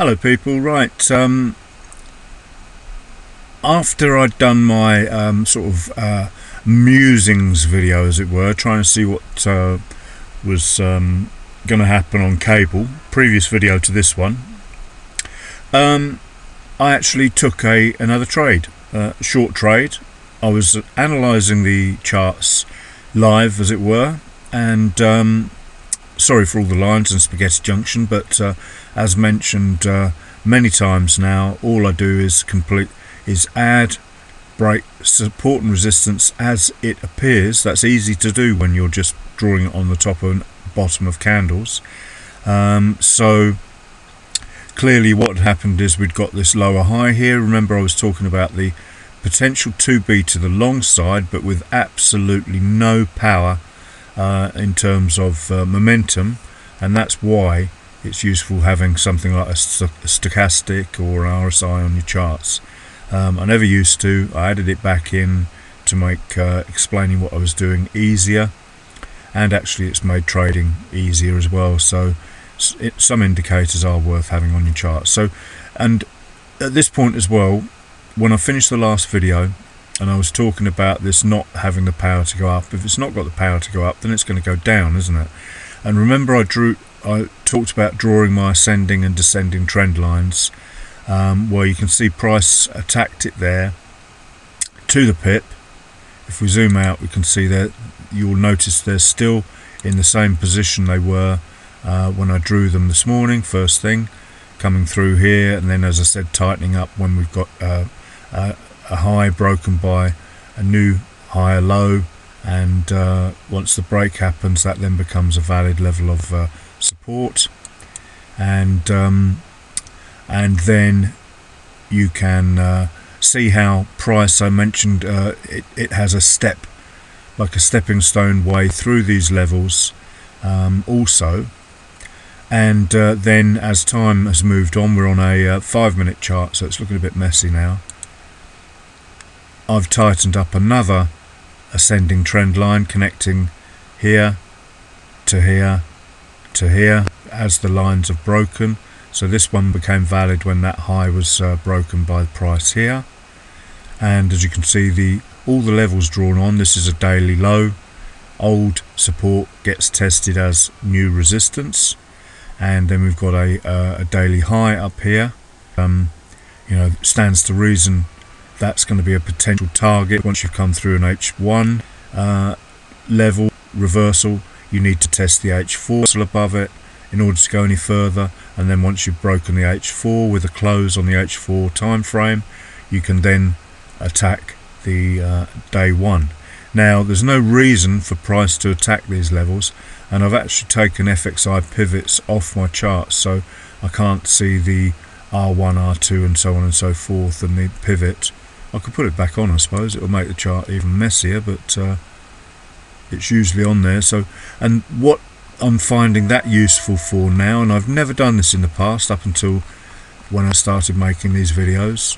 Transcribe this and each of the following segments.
Hello people, right, after I'd done my musings video, as it were, trying to see what was going to happen on cable, previous video to this one, I actually took another trade, short trade. I was analysing the charts live, as it were, and sorry for all the lines and spaghetti junction, but as mentioned many times now, all I do is add break support and resistance as it appears. That's easy to do when you're just drawing it on the top and bottom of candles. So clearly what happened is we'd got this lower high here. Remember, I was talking about the potential to be to the long side, but with absolutely no power in terms of momentum, and that's why it's useful having something like a stochastic or an RSI on your charts. I never used to. I added it back in to make explaining what I was doing easier, and actually it's made trading easier as well. So some indicators are worth having on your charts. So, and at this point as well, when I finished the last video and I was talking about this not having the power to go up, if it's not got the power to go up, then it's going to go down, isn't it? And remember, I talked about drawing my ascending and descending trend lines, where you can see price attacked it there to the pip. If we zoom out, we can see that you'll notice they're still in the same position they were when I drew them this morning, first thing, coming through here, and then, as I said, tightening up when we've got a high broken by a new higher low, and once the break happens, that then becomes a valid level of support, and then you can see how price, I mentioned, it has a step, like a stepping stone way through these levels also. And then as time has moved on, we're on a 5-minute chart, so it's looking a bit messy now. I've tightened up another ascending trend line connecting here to here to here as the lines have broken. So this one became valid when that high was broken by the price here. And as you can see, all the levels drawn on, this is a daily low. Old support gets tested as new resistance. And then we've got a daily high up here. Stands to reason that's going to be a potential target. Once you've come through an H1 level reversal, you need to test the H4 above it in order to go any further. And then once you've broken the H4 with a close on the H4 time frame, you can then attack the day one. Now, there's no reason for price to attack these levels, and I've actually taken FXI pivots off my charts, so I can't see the R1, R2 and so on and so forth, and the pivot. I could put it back on, I suppose. It'll make the chart even messier, but it's usually on there. So, and what I'm finding that useful for now, and I've never done this in the past up until when I started making these videos,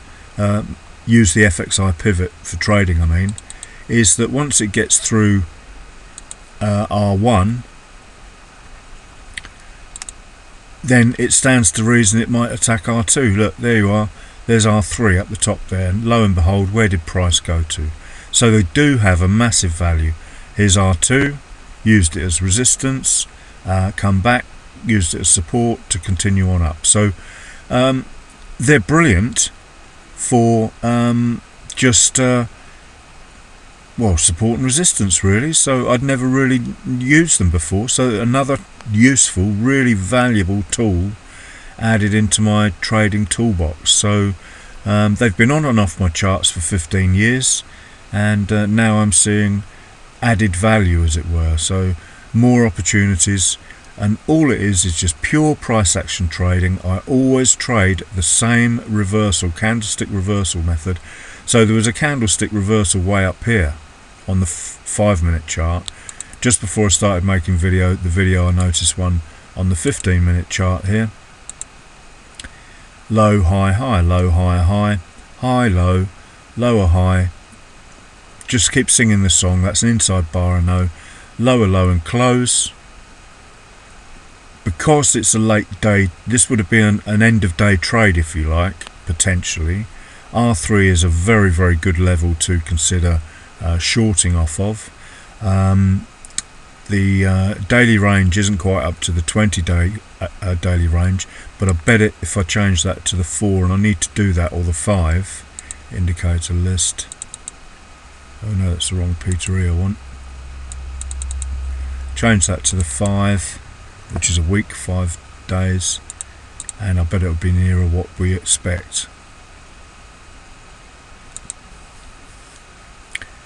use the FXI pivot for trading, I mean, is that once it gets through R1, then it stands to reason it might attack R2. Look, there you are. There's R3 up the top there, and lo and behold, where did price go to? So they do have a massive value. Here's R2, used it as resistance, come back, used it as support to continue on up. So they're brilliant for just support and resistance, really. So I'd never really used them before, so another useful, really valuable tool added into my trading toolbox. So they've been on and off my charts for 15 years, and now I'm seeing added value, as it were. So more opportunities, and all it is just pure price action trading. I always trade the same reversal, candlestick reversal method. So there was a candlestick reversal way up here on the 5-minute chart. Just before I started making the video, I noticed one on the 15-minute chart here. Low, high, high, low, high, high, high, low, lower, high. Just keep singing this song. That's an inside bar, I know. Lower, low and close. because it's a late day, this would have been an end of day trade, if you like, potentially. R3 is a very, very good level to consider shorting off of. The daily range isn't quite up to the 20-day daily range, but I bet it if I change that to the 4, and I need to do that, or the 5 indicator list. Oh no, that's the wrong P2E I want. Change that to the 5, which is a week, 5 days, and I bet it'll be nearer what we expect.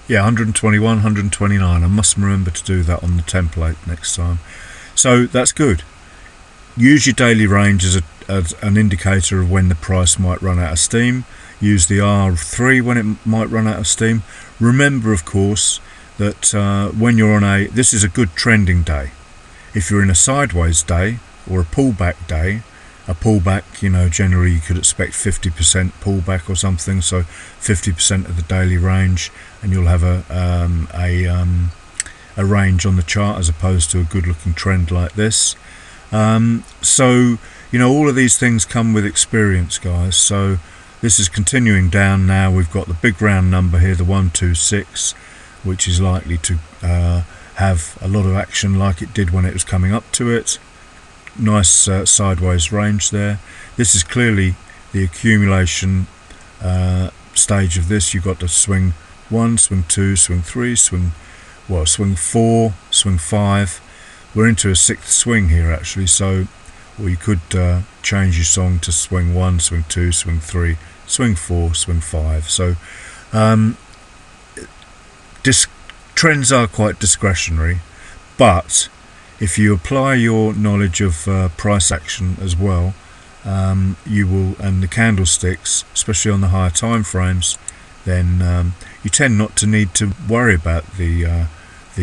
Yeah, 121, 129. I must remember to do that on the template next time. So that's good. Use your daily range as an indicator of when the price might run out of steam. Use the R3 when it might run out of steam. Remember, of course, that when you're on this is a good trending day. If you're in a sideways day or a pullback day, a pullback, you know, generally you could expect 50% pullback or something, so 50% of the daily range, and you'll have a range on the chart as opposed to a good looking trend like this. So, you know, all of these things come with experience, guys. So this is continuing down now. We've got the big round number here, the 126, which is likely to have a lot of action like it did when it was coming up to it. Nice sideways range there. This is clearly the accumulation stage of this. You've got to swing 1, swing 2, swing 3, swing 4, swing 5. We're into a 6th swing here actually, so or you could change your song to swing 1, swing 2, swing 3, swing 4, swing 5. So trends are quite discretionary, but if you apply your knowledge of price action as well, you will, and the candlesticks, especially on the higher time frames, then you tend not to need to worry about the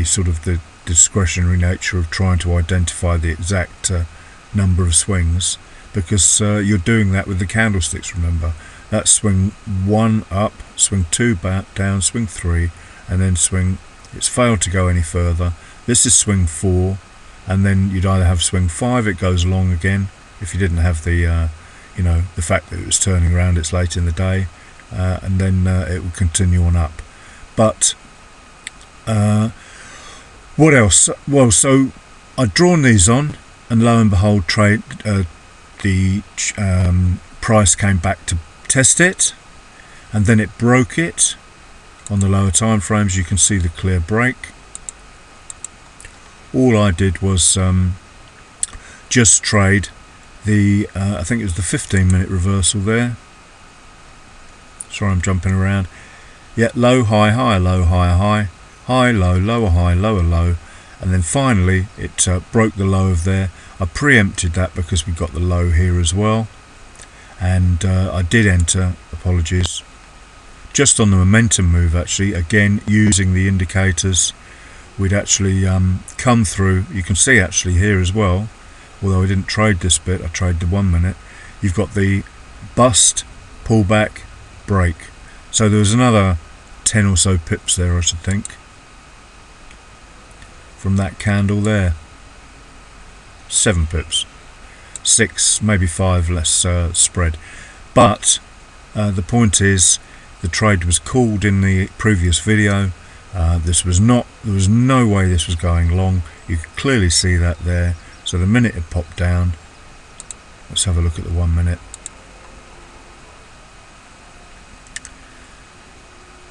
sort of the discretionary nature of trying to identify the exact number of swings, because you're doing that with the candlesticks. Remember, that's swing 1 up, swing 2 back down, swing 3, and then swing. It's failed to go any further. This is swing 4. And then you'd either have swing 5, it goes long again, if you didn't have the, you know, the fact that it was turning around, it's late in the day, and then it will continue on up. But what else? Well, so I'd drawn these on, and lo and behold, the price came back to test it, and then it broke it. On the lower time frames, you can see the clear break. All I did was just trade the, I think it was the 15-minute reversal there. Sorry, I'm jumping around. Yeah, low, high, high, low, high, high, high, low, lower, high, lower, low. And then finally, it broke the low of there. I preempted that because we got the low here as well. And I did enter, apologies, just on the momentum move actually, again using the indicators. We'd actually come through, you can see actually here as well, although I didn't trade this bit, I traded the 1 minute. You've got the bust, pullback, break. So there was another 10 or so pips there, I should think, from that candle there. 7 pips, 6, maybe 5 less spread. But the point is, the trade was called in the previous video. There was no way this was going long. You could clearly see that there. So the minute it popped down, let's have a look at the 1 minute.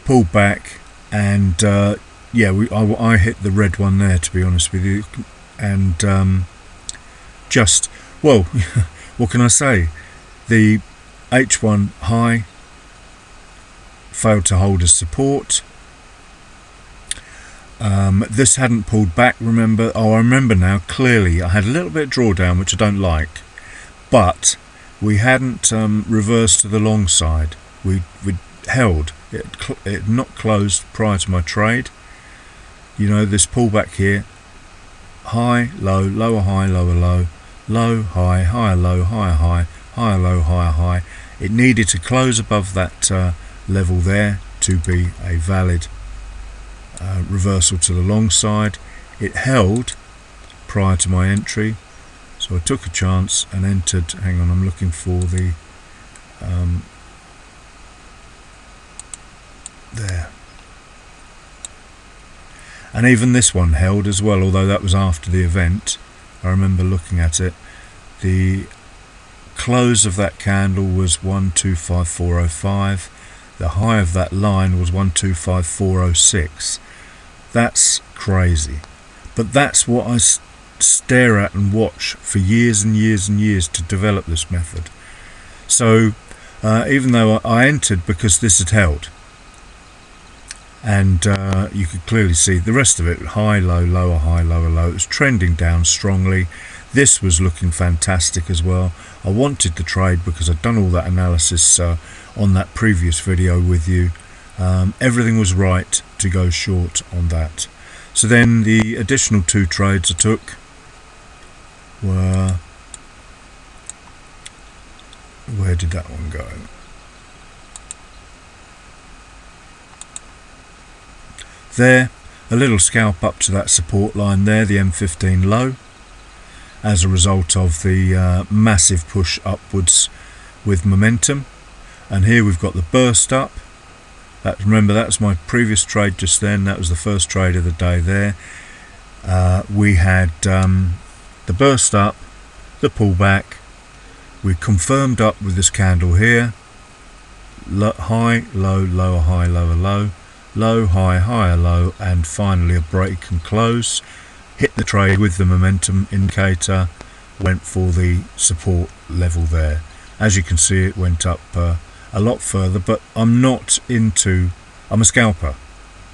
Pulled back, and yeah, I hit the red one there, to be honest with you, and just, well, what can I say? The H1 high failed to hold as support. This hadn't pulled back, remember. Oh, I remember now clearly. I had a little bit of drawdown, which I don't like, but we hadn't reversed to the long side. We held it had not closed prior to my trade. You know, this pullback here, high, low, lower, high, lower, low, low, high, higher, low, higher, high, higher, low, higher, high. It needed to close above that level there to be a valid reversal to the long side. It held prior to my entry, So I took a chance and entered. Hang on, I'm looking for the there. And even this one held as well, although that was after the event. I remember looking at it. The close of that candle was 125405. The high of that line was 125406. That's crazy. But that's what I stare at and watch for years and years and years to develop this method. So even though I entered because this had held, and you could clearly see the rest of it, high, low, lower, high, lower, low. It was trending down strongly. This was looking fantastic as well. I wanted the trade because I'd done all that analysis on that previous video with you. Everything was right to go short on that. So then the additional 2 trades I took were, where did that one go? There, a little scalp up to that support line there, the M15 low, as a result of the massive push upwards with momentum. And here we've got the burst up. Remember, that was my previous trade just then. That was the first trade of the day there. We had the burst up, the pullback. We confirmed up with this candle here. High, low, lower, high, lower, low. Low, high, higher, low, and finally a break and close. Hit the trade with the momentum indicator, went for the support level there. As you can see, it went up a lot further, but I'm a scalper.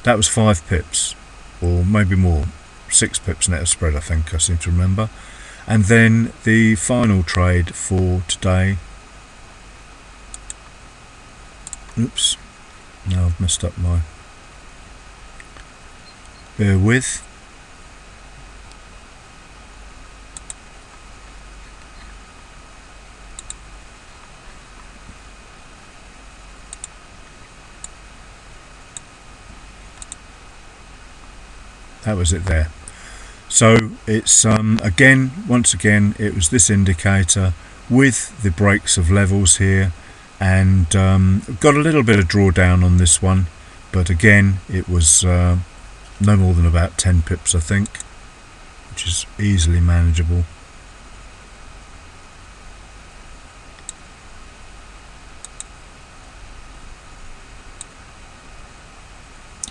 That was 5 pips, or maybe more, 6 pips net of spread, I think, I seem to remember. And then the final trade for today, oops, now I've messed up my, bear with. That was it there. So it's once again it was this indicator with the breaks of levels here, and got a little bit of drawdown on this one, but again it was no more than about 10 pips, I think, which is easily manageable.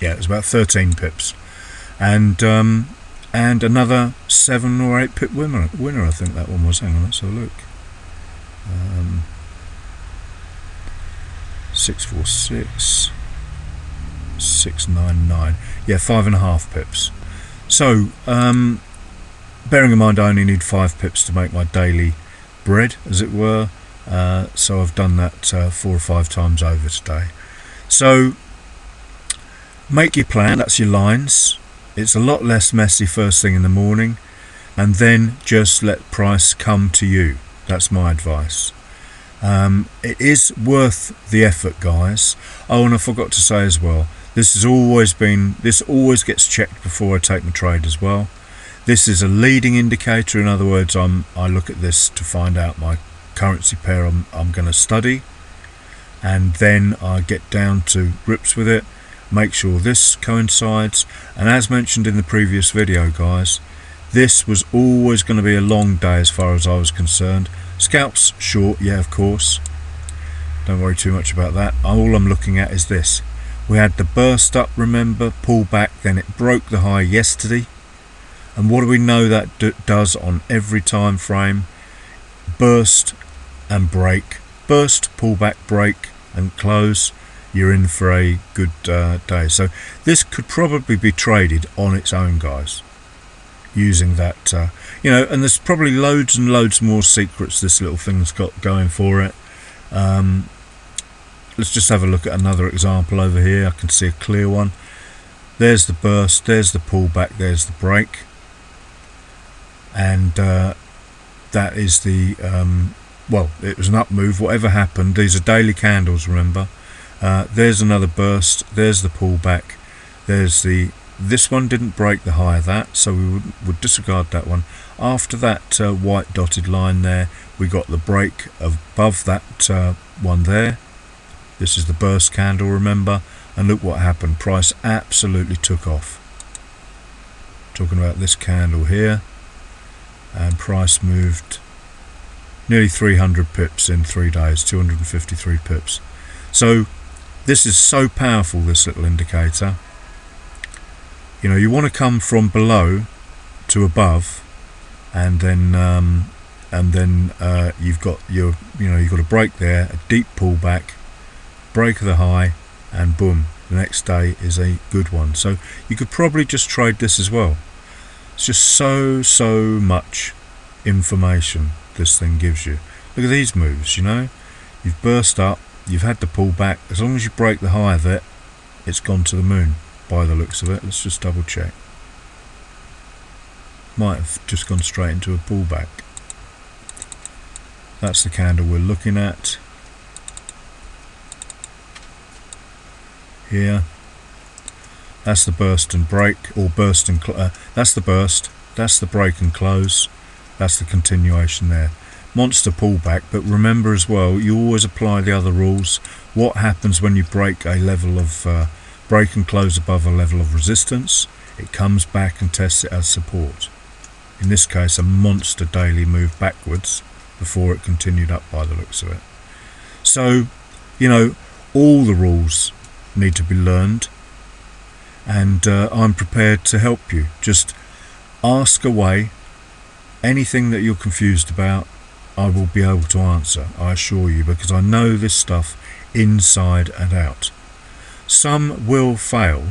Yeah, it was about 13 pips. And another 7 or 8 pip winner, I think that one was. Hang on, let's have a look. 646, 699. Yeah, 5.5 pips. So, bearing in mind I only need 5 pips to make my daily bread, as it were. So I've done that 4 or 5 times over today. So, make your plan. That's your lines. It's a lot less messy first thing in the morning, and then just let price come to you. That's my advice. It is worth the effort, guys. Oh, and I forgot to say as well, this always gets checked before I take my trade as well. This is a leading indicator. In other words, I look at this to find out my currency pair I'm going to study, and then I get down to grips with it. Make sure this coincides, and as mentioned in the previous video, guys, this was always going to be a long day as far as I was concerned. Scalps short, yeah, of course, don't worry too much about that. All I'm looking at is this. We had the burst up, remember, pull back, then it broke the high yesterday, and what do we know that does on every time frame? Burst and break, burst, pull back, break and close. You're in for a good day. So this could probably be traded on its own, guys, using that, and there's probably loads and loads more secrets this little thing's got going for it. Let's just have a look at another example over here. I can see a clear one. There's the burst, there's the pullback, there's the break, and that is the it was an up move. Whatever happened, these are daily candles, remember. There's another burst, there's the pullback, there's the this one didn't break the high of that, so we would disregard that one. After that white dotted line there, we got the break above that one there. This is the burst candle, remember, and look what happened. Price absolutely took off. Talking about this candle here, and price moved nearly 300 pips in 3 days, 253 pips. So this is so powerful, this little indicator. You know, you want to come from below to above, and then you've got your, you've got a break there, a deep pullback, break of the high, and boom, the next day is a good one. So you could probably just trade this as well. It's just so much information this thing gives you. Look at these moves, you've burst up, you've had the pullback. As long as you break the high of it, it's gone to the moon by the looks of it. Let's just double check. Might have just gone straight into a pullback. That's the candle we're looking at here. That's the burst and break, or burst and that's the burst, that's the break and close, that's the continuation there. Monster pullback, but remember as well, you always apply the other rules. What happens when you break a level of break and close above a level of resistance? It comes back and tests it as support. In this case, a monster daily move backwards before it continued up by the looks of it. So, all the rules need to be learned, and I'm prepared to help you. Just ask away. Anything that you're confused about, I will be able to answer, I assure you, because I know this stuff inside and out. Some will fail,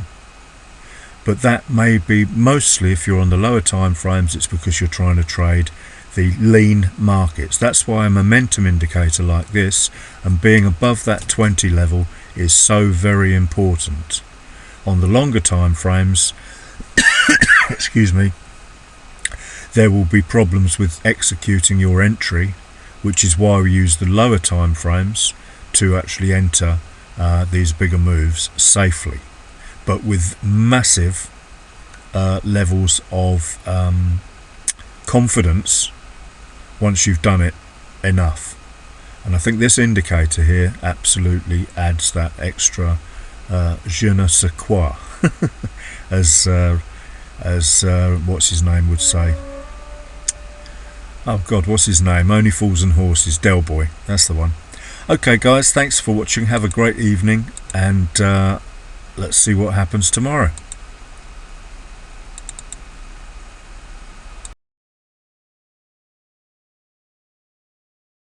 but that may be mostly, if you're on the lower time frames, it's because you're trying to trade the lean markets. That's why a momentum indicator like this and being above that 20 level is so very important. On the longer time frames, excuse me, there will be problems with executing your entry, which is why we use the lower time frames to actually enter these bigger moves safely, but with massive levels of confidence once you've done it enough. And I think this indicator here absolutely adds that extra je ne sais quoi, as what's his name would say. Oh God, what's his name? Only Fools and Horses, Del Boy, that's the one. Okay guys, thanks for watching, have a great evening, and let's see what happens tomorrow.